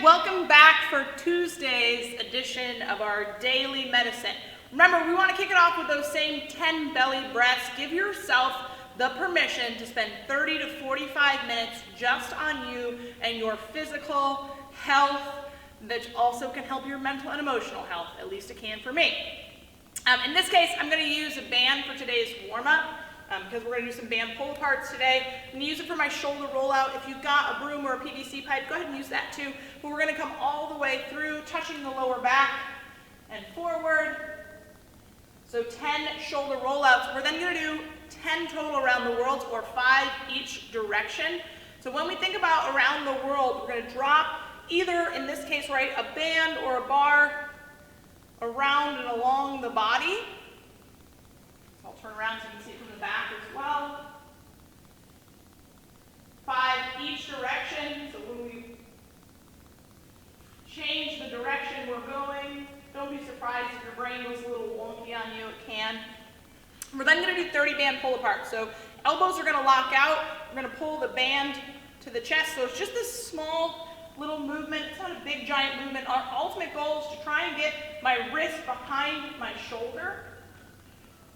welcome back for Tuesday's edition of our daily medicine. Remember, we want to kick it off with those same 10 belly breaths. Give yourself the permission to spend 30 to 45 minutes just on you and your physical health, that also can help your mental and emotional health. At least it can for me. In this case, I'm going to use a band for today's warm-up. Because we're going to do some band pull-aparts today. I'm going to use it for my shoulder rollout. If you've got a broom or a PVC pipe, go ahead and use that too. But we're going to come all the way through, touching the lower back and forward. So 10 shoulder rollouts. We're then going to do 10 total around the world, or 5 each direction. So when we think about around the world, we're going to drop either, in this case, right, a band or a bar around and along the body. I'll turn around so you can see it from the back as well. 5 each direction. So when we change the direction we're going, don't be surprised if your brain goes a little wonky on you. It can. We're then going to do 30 band pull apart. So elbows are going to lock out. We're going to pull the band to the chest. So it's just this small little movement. It's not a big giant movement. Our ultimate goal is to try and get my wrist behind my shoulder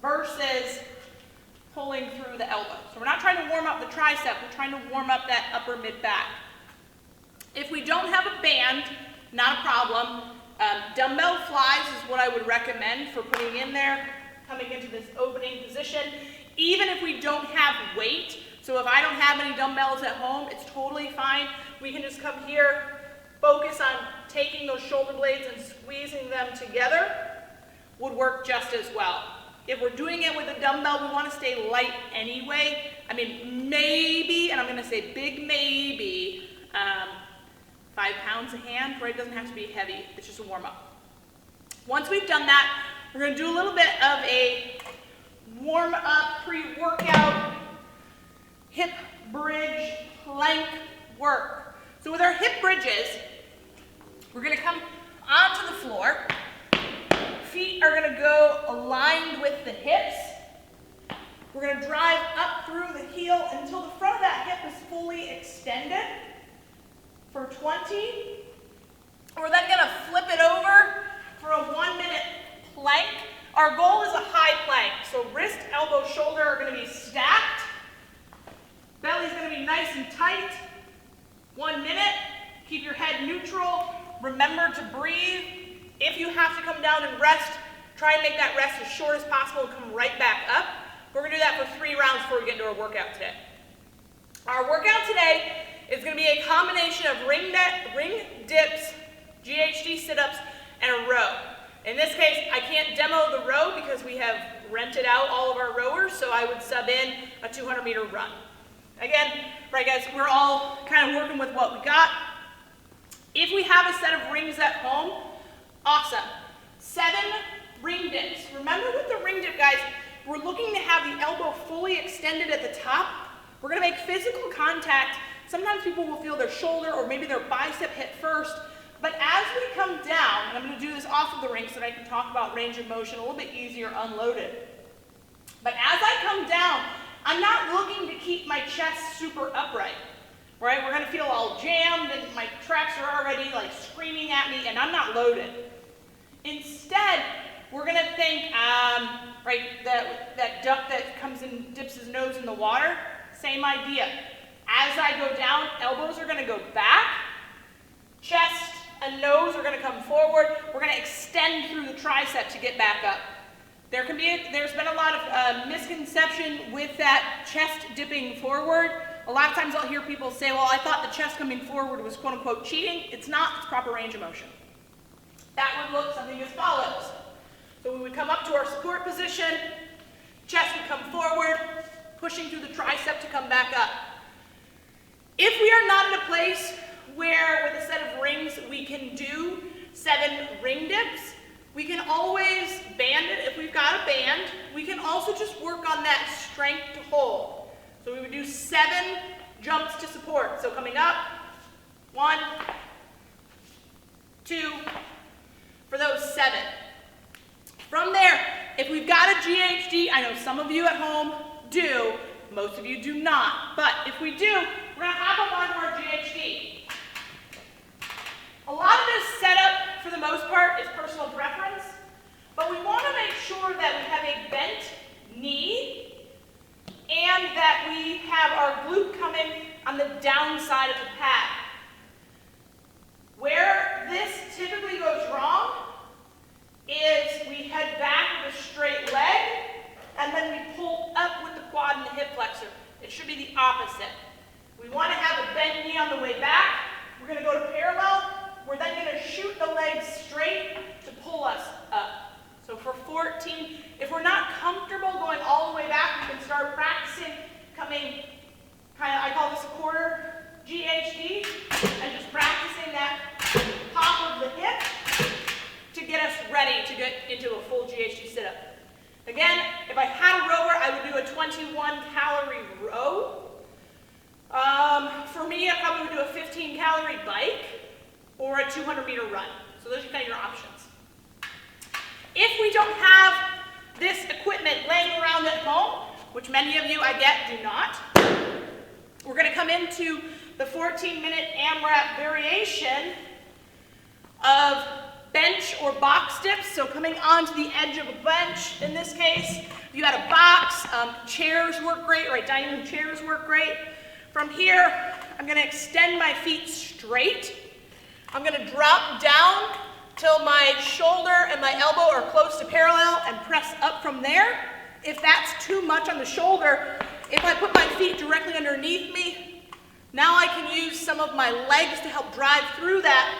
versus pulling through the elbow. So we're not trying to warm up the tricep, we're trying to warm up that upper mid-back. If we don't have a band, not a problem. Dumbbell flies is what I would recommend for putting in there, coming into this opening position. Even if we don't have weight, so if I don't have any dumbbells at home, it's totally fine. We can just come here, focus on taking those shoulder blades and squeezing them together, would work just as well. If we're doing it with a dumbbell, we want to stay light anyway. I mean, maybe, and I'm going to say big maybe, 5 pounds a hand, right? It doesn't have to be heavy. It's just a warm-up. Once we've done that, we're going to do a little bit of a warm-up pre-workout hip bridge plank work. So with our hip bridges, we're going to come onto the floor. Feet are going to go aligned with the hips. We're going to drive up through the heel until the front of that hip is fully extended for 20. We're then going to flip it over for a 1-minute plank. Our goal is a high plank. So wrist, elbow, shoulder are going to be stacked. Belly's going to be nice and tight. 1 minute. Keep your head neutral. Remember to breathe. If you have to come down and rest, try and make that rest as short as possible and come right back up. We're going to do that for 3 rounds before we get into our workout today. Our workout today is going to be a combination of ring dips, GHD sit-ups, and a row. In this case, I can't demo the row because we have rented out all of our rowers, so I would sub in a 200-meter run. Again, right guys, we're all kind of working with what we got. If we have a set of rings at home, awesome. 7 ring dips. Remember with the ring dip, guys, we're looking to have the elbow fully extended at the top. We're going to make physical contact. Sometimes people will feel their shoulder or maybe their bicep hit first. But as we come down, and I'm going to do this off of the ring so that I can talk about range of motion a little bit easier unloaded. But as I come down, I'm not looking to keep my chest super upright. Right? We're going to feel all jammed and my traps are already like screaming at me and I'm not loaded. Instead, we're going to think, right, that duck that comes and dips his nose in the water, same idea. As I go down, elbows are going to go back, chest and nose are going to come forward. We're going to extend through the tricep to get back up. There's been a lot of misconception with that chest dipping forward. A lot of times I'll hear people say, well, I thought the chest coming forward was quote unquote cheating. It's not, it's proper range of motion. That would look something as follows. So we would come up to our support position, chest would come forward, pushing through the tricep to come back up. If we are not in a place where with a set of rings we can do 7 ring dips, we can always band it. If we've got a band, we can also just work on that strength to hold. So we would do 7 jumps to support. So coming up, 1, 2, for those 7. From there, if we've got a GHD, I know some of you at home do, most of you do not, but if we do, we're going to hop up onto our GHD. A for a 200-meter run. So those are kind of your options. If we don't have this equipment laying around at home, which many of you I get do not, we're going to come into the 14-minute AMRAP variation of bench or box dips. So coming onto the edge of a bench, in this case, if you had a box, chairs work great, right? Dining room chairs work great. From here, I'm going to extend my feet straight. I'm going to drop down till my shoulder and my elbow are close to parallel and press up from there. If that's too much on the shoulder, if I put my feet directly underneath me, now I can use some of my legs to help drive through that.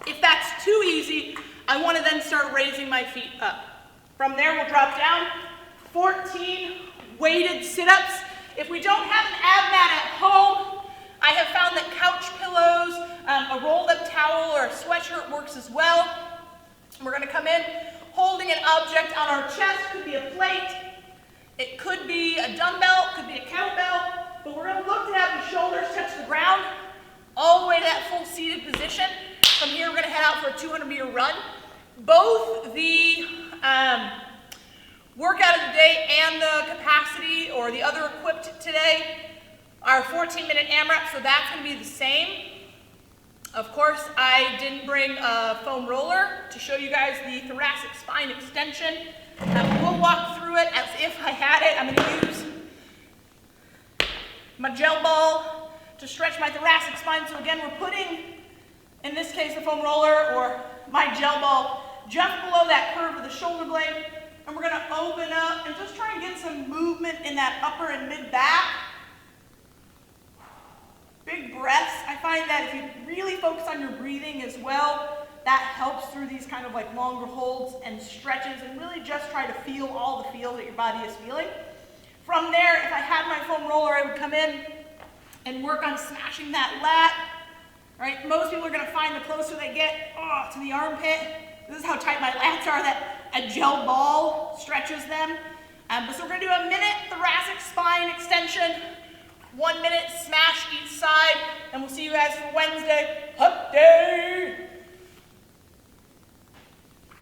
If that's too easy, I want to then start raising my feet up. From there, we'll drop down. 14 weighted sit-ups. If we don't have an ab mat at home, I have found that couch pillows, a rolled-up towel or a sweatshirt works as well. We're going to come in holding an object on our chest. Could be a plate. It could be a dumbbell. It could be a kettlebell. But we're going to look to have the shoulders touch the ground all the way to that full seated position. From here, we're going to head out for a 200-meter run. Both the workout of the day and the capacity or the other equipped today are 14-minute AMRAP, so that's going to be the same. Of course, I didn't bring a foam roller to show you guys the thoracic spine extension. We'll walk through it as if I had it. I'm going to use my gel ball to stretch my thoracic spine. So again, we're putting, in this case, the foam roller or my gel ball just below that curve of the shoulder blade. And we're going to open up and just try and get some movement in that upper and mid back. Big breaths. I find that if you really focus on your breathing as well, that helps through these kind of like longer holds and stretches, and really just try to feel all the feels that your body is feeling. From there, if I had my foam roller, I would come in and work on smashing that lat. Right? Most people are going to find the closer they get to the armpit, this is how tight my lats are, that a gel ball stretches them. So we're going to do a minute thoracic spine extension, 1 minute smash each side, and we'll see you guys for Wednesday, hump day.